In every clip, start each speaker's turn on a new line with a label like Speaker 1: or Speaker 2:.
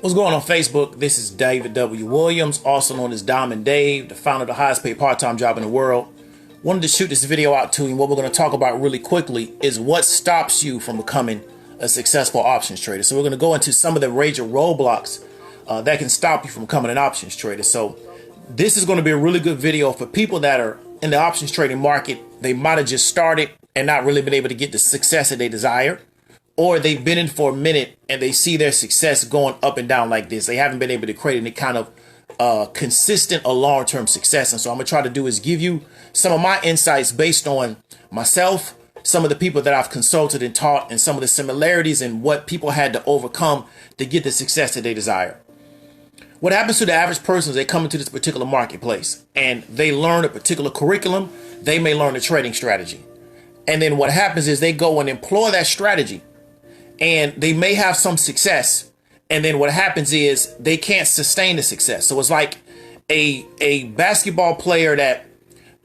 Speaker 1: What's going on Facebook? This is David W. Williams, also known as Diamond Dave, the founder of the highest paid part-time job in the world. Wanted to shoot this video out to you. What we're going to talk about really quickly is what stops you from becoming a successful options trader. So we're going to go into some of the major roadblocks that can stop you from becoming an options trader. So this is going to be a really good video for people that are in the options trading market. They might have just started and not really been able to get the success that they desire. Or they've been in for a minute and they see their success going up and down like this. They haven't been able to create any kind of consistent or long-term success. And so I'm going to try to do is give you some of my insights based on myself, some of the people that I've consulted and taught, and some of the similarities in what people had to overcome to get the success that they desire. What happens to the average person is they come into this particular marketplace and they learn a particular curriculum. They may learn a trading strategy. And then what happens is they go and employ that strategy. And they may have some success. And then what happens is they can't sustain the success. So it's like a basketball player that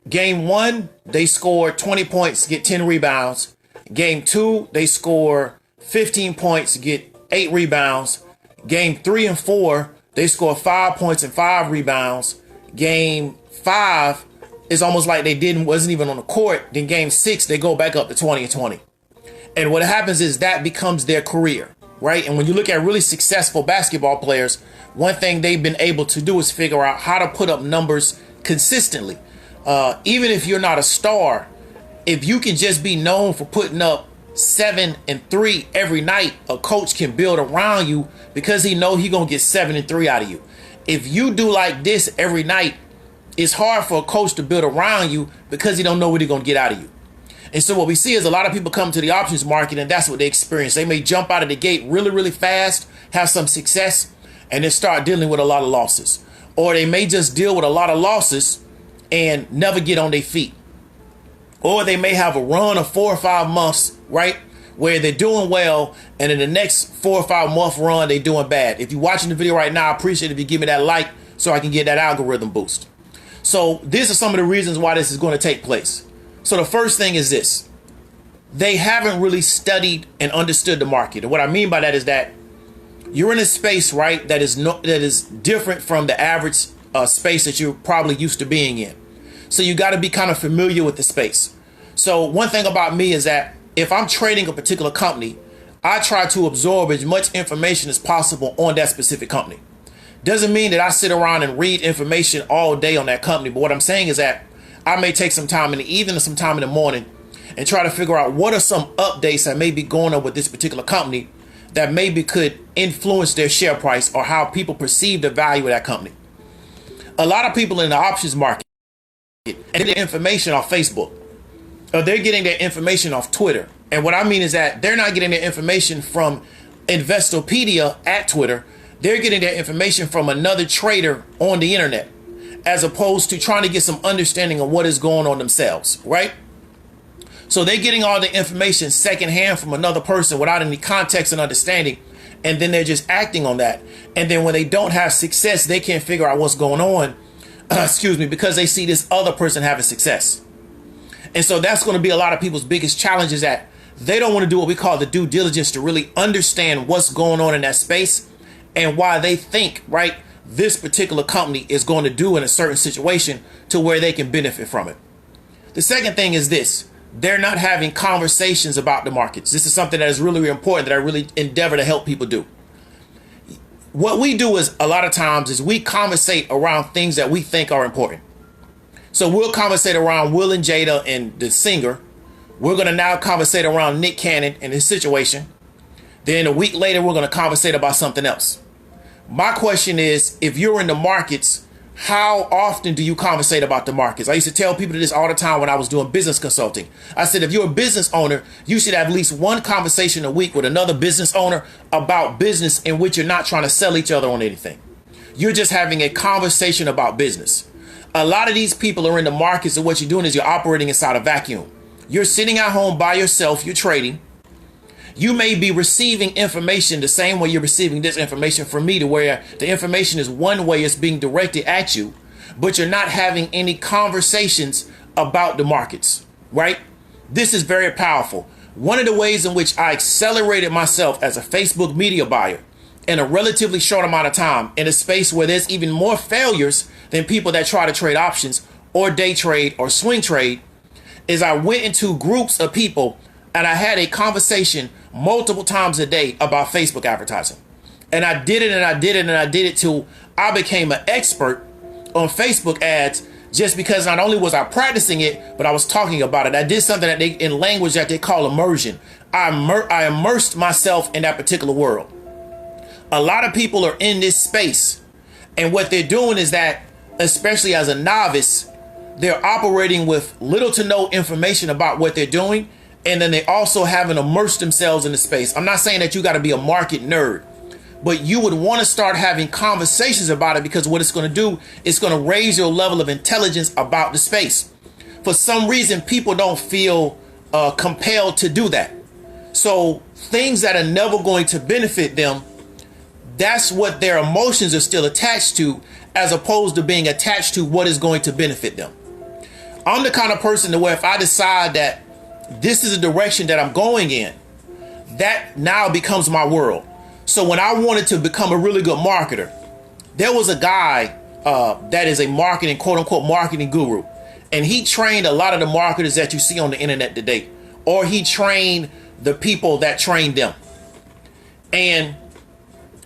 Speaker 1: game 1, they score 20 points, get 10 rebounds. Game 2, they score 15 points, get 8 rebounds. Game 3 and 4, they score 5 points and 5 rebounds. Game 5 is almost like they wasn't even on the court. Then game 6, they go back up to 20 and 20. And what happens is that becomes their career, right? And when you look at really successful basketball players, one thing they've been able to do is figure out how to put up numbers consistently. Even if you're not a star, if you can just be known for putting up 7 and 3 every night, a coach can build around you because he knows he's going to get 7 and 3 out of you. If you do like this every night, it's hard for a coach to build around you because he don't know what he's going to get out of you. And so what we see is a lot of people come to the options market and that's what they experience. They may jump out of the gate really, really fast, have some success, and then start dealing with a lot of losses. Or they may just deal with a lot of losses and never get on their feet. Or they may have a run of 4 or 5 months, right, where they're doing well, and in the next 4 or 5 month run, they're doing bad. If you're watching the video right now, I appreciate it if you give me that like so I can get that algorithm boost. So these are some of the reasons why this is going to take place. So the first thing is this: they haven't really studied and understood the market. And what I mean by that is that you're in a space, right, that is different from the average space that you're probably used to being in. So you got to be kind of familiar with the space. So one thing about me is that if I'm trading a particular company, I try to absorb as much information as possible on that specific company. Doesn't mean that I sit around and read information all day on that company. But what I'm saying is that I may take some time in the evening or some time in the morning and try to figure out what are some updates that may be going on with this particular company that maybe could influence their share price or how people perceive the value of that company. A lot of people in the options market get their information off Facebook, or they're getting their information off Twitter. And what I mean is that they're not getting their information from Investopedia at Twitter. They're getting their information from another trader on the internet, as opposed to trying to get some understanding of what is going on themselves, right? So they're getting all the information secondhand from another person without any context and understanding, and then they're just acting on that. And then when they don't have success, they can't figure out what's going on, because they see this other person having success. And so that's going to be a lot of people's biggest challenge, is that they don't want to do what we call the due diligence to really understand what's going on in that space and why they think, right, this particular company is going to do in a certain situation to where they can benefit from it. The second thing is this: they're not having conversations about the markets. This is something that is really, really important that I really endeavor to help people do. What we do is a lot of times is we conversate around things that we think are important. So we'll conversate around Will and Jada and the singer. We're going to now conversate around Nick Cannon and his situation. Then a week later, we're going to conversate about something else. My question is, if you're in the markets, how often do you conversate about the markets? I used to tell people this all the time when I was doing business consulting. I said, if you're a business owner, you should have at least one conversation a week with another business owner about business in which you're not trying to sell each other on anything. You're just having a conversation about business. A lot of these people are in the markets, and what you're doing is you're operating inside a vacuum. You're sitting at home by yourself, you're trading. You may be receiving information the same way you're receiving this information from me, to where the information is one way, it's being directed at you, but you're not having any conversations about the markets, right? This is very powerful. One of the ways in which I accelerated myself as a Facebook media buyer in a relatively short amount of time in a space where there's even more failures than people that try to trade options or day trade or swing trade, is I went into groups of people and I had a conversation multiple times a day about Facebook advertising. And I did it and I did it and I did it till I became an expert on Facebook ads, just because not only was I practicing it, but I was talking about it. I did something that in language that they call immersion. I immersed myself in that particular world. A lot of people are in this space, and what they're doing is that, especially as a novice, they're operating with little to no information about what they're doing, and then they also haven't immersed themselves in the space. I'm not saying that you got to be a market nerd, but you would want to start having conversations about it, because what it's going to do is going to raise your level of intelligence about the space. For some reason, people don't feel compelled to do that. So things that are never going to benefit them, that's what their emotions are still attached to, as opposed to being attached to what is going to benefit them. I'm the kind of person to where if I decide that this is a direction that I'm going in, that now becomes my world. So when I wanted to become a really good marketer, there was a guy that is a marketing, quote unquote, marketing guru. And he trained a lot of the marketers that you see on the internet today, or he trained the people that trained them. And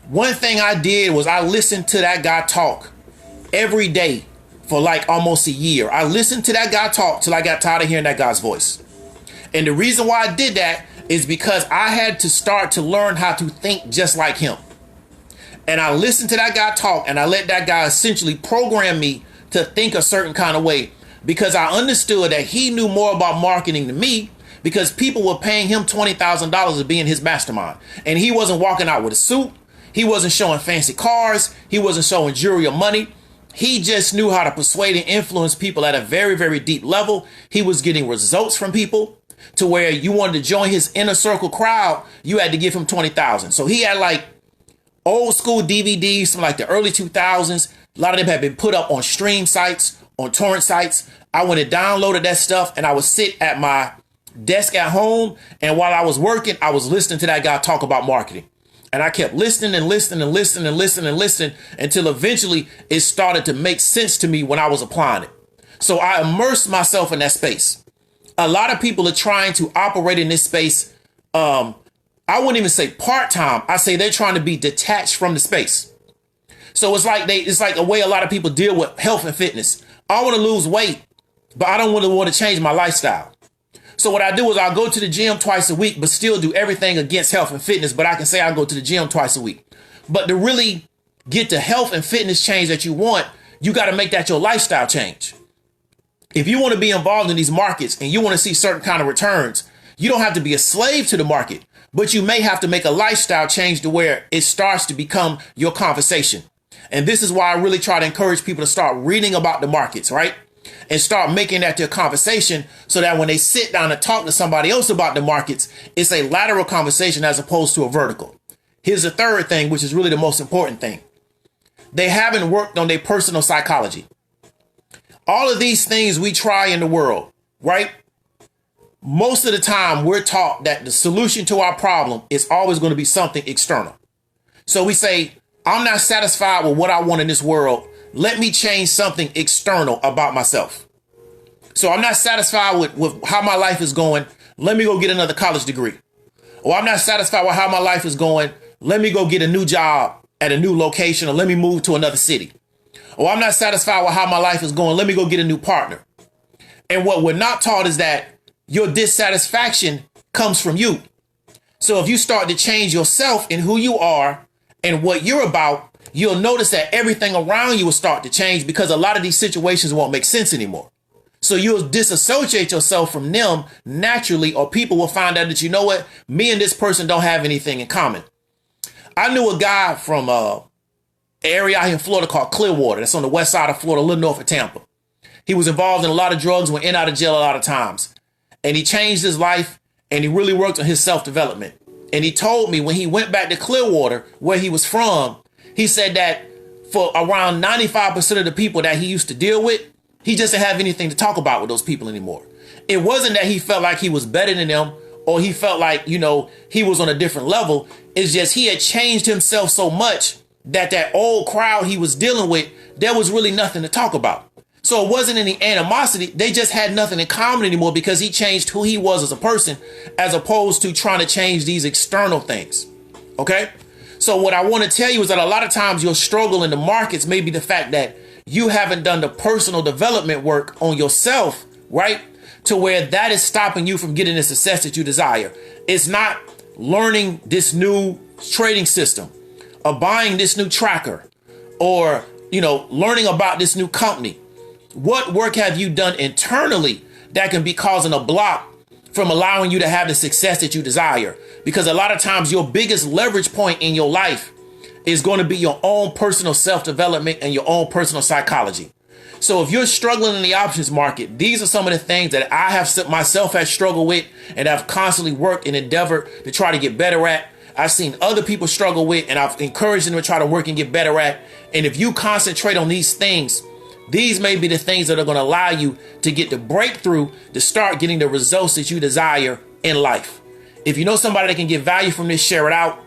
Speaker 1: one thing I did was I listened to that guy talk every day for like almost a year. I listened to that guy talk till I got tired of hearing that guy's voice. And the reason why I did that is because I had to start to learn how to think just like him. And I listened to that guy talk, and I let that guy essentially program me to think a certain kind of way, because I understood that he knew more about marketing than me, because people were paying him $20,000 to be in his mastermind. And he wasn't walking out with a suit. He wasn't showing fancy cars. He wasn't showing jewelry or money. He just knew how to persuade and influence people at a very, very deep level. He was getting results from people to where you wanted to join his inner circle crowd, you had to give him $20,000. So he had like old school DVDs from like the early 2000s. A lot of them had been put up on stream sites, on torrent sites. I went and downloaded that stuff, and I would sit at my desk at home, and while I was working, I was listening to that guy talk about marketing. And I kept listening and listening and listening and listening and listening until eventually it started to make sense to me when I was applying it. So I immersed myself in that space. A lot of people are trying to operate in this space. I wouldn't even say part-time. I say they're trying to be detached from the space. So it's like a way a lot of people deal with health and fitness. I want to lose weight, but I don't want to change my lifestyle. So what I do is I'll go to the gym twice a week, but still do everything against health and fitness. But I can say I go to the gym twice a week. But to really get the health and fitness change that you want, you got to make that your lifestyle change. If you want to be involved in these markets and you want to see certain kind of returns, you don't have to be a slave to the market, but you may have to make a lifestyle change to where it starts to become your conversation. And this is why I really try to encourage people to start reading about the markets, right? And start making that their conversation, so that when they sit down and talk to somebody else about the markets, it's a lateral conversation as opposed to a vertical. Here's the third thing, which is really the most important thing. They haven't worked on their personal psychology. All of these things we try in the world, right? Most of the time we're taught that the solution to our problem is always going to be something external. So we say, I'm not satisfied with what I want in this world. Let me change something external about myself. So I'm not satisfied with how my life is going. Let me go get another college degree. Or I'm not satisfied with how my life is going. Let me go get a new job at a new location, or let me move to another city. Or I'm not satisfied with how my life is going. Let me go get a new partner. And what we're not taught is that your dissatisfaction comes from you. So if you start to change yourself in who you are and what you're about, you'll notice that everything around you will start to change, because a lot of these situations won't make sense anymore. So you'll disassociate yourself from them naturally, or people will find out that, you know what, me and this person don't have anything in common. I knew a guy from area out here in Florida called Clearwater. That's on the west side of Florida, a little north of Tampa. He was involved in a lot of drugs, went in and out of jail a lot of times. And he changed his life, and he really worked on his self-development. And he told me when he went back to Clearwater, where he was from, he said that for around 95% of the people that he used to deal with, he just didn't have anything to talk about with those people anymore. It wasn't that he felt like he was better than them or he felt like, he was on a different level. It's just he had changed himself so much that old crowd he was dealing with, there was really nothing to talk about. So it wasn't any animosity. They just had nothing in common anymore because he changed who he was as a person, as opposed to trying to change these external things. Okay. So what I want to tell you is that a lot of times your struggle in the markets may be the fact that you haven't done the personal development work on yourself, right? To where that is stopping you from getting the success that you desire. It's not learning this new trading system, or buying this new tracker, or, learning about this new company. What work have you done internally that can be causing a block from allowing you to have the success that you desire? Because a lot of times your biggest leverage point in your life is going to be your own personal self-development and your own personal psychology. So if you're struggling in the options market, these are some of the things that I have myself has struggled with and I've constantly worked and endeavored to try to get better at. I've seen other people struggle with, and I've encouraged them to try to work and get better at. And if you concentrate on these things, these may be the things that are going to allow you to get the breakthrough to start getting the results that you desire in life. If you know somebody that can get value from this, share it out.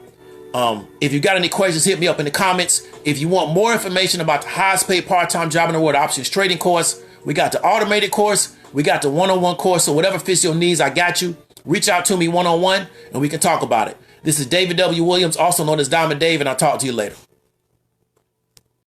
Speaker 1: If you got any questions, hit me up in the comments. If you want more information about the highest paid part-time job in the world options trading course, we got the automated course, we got the one-on-one course. So whatever fits your needs, I got you. Reach out to me one-on-one and we can talk about it. This is David W. Williams, also known as Diamond Dave, and I'll talk to you later.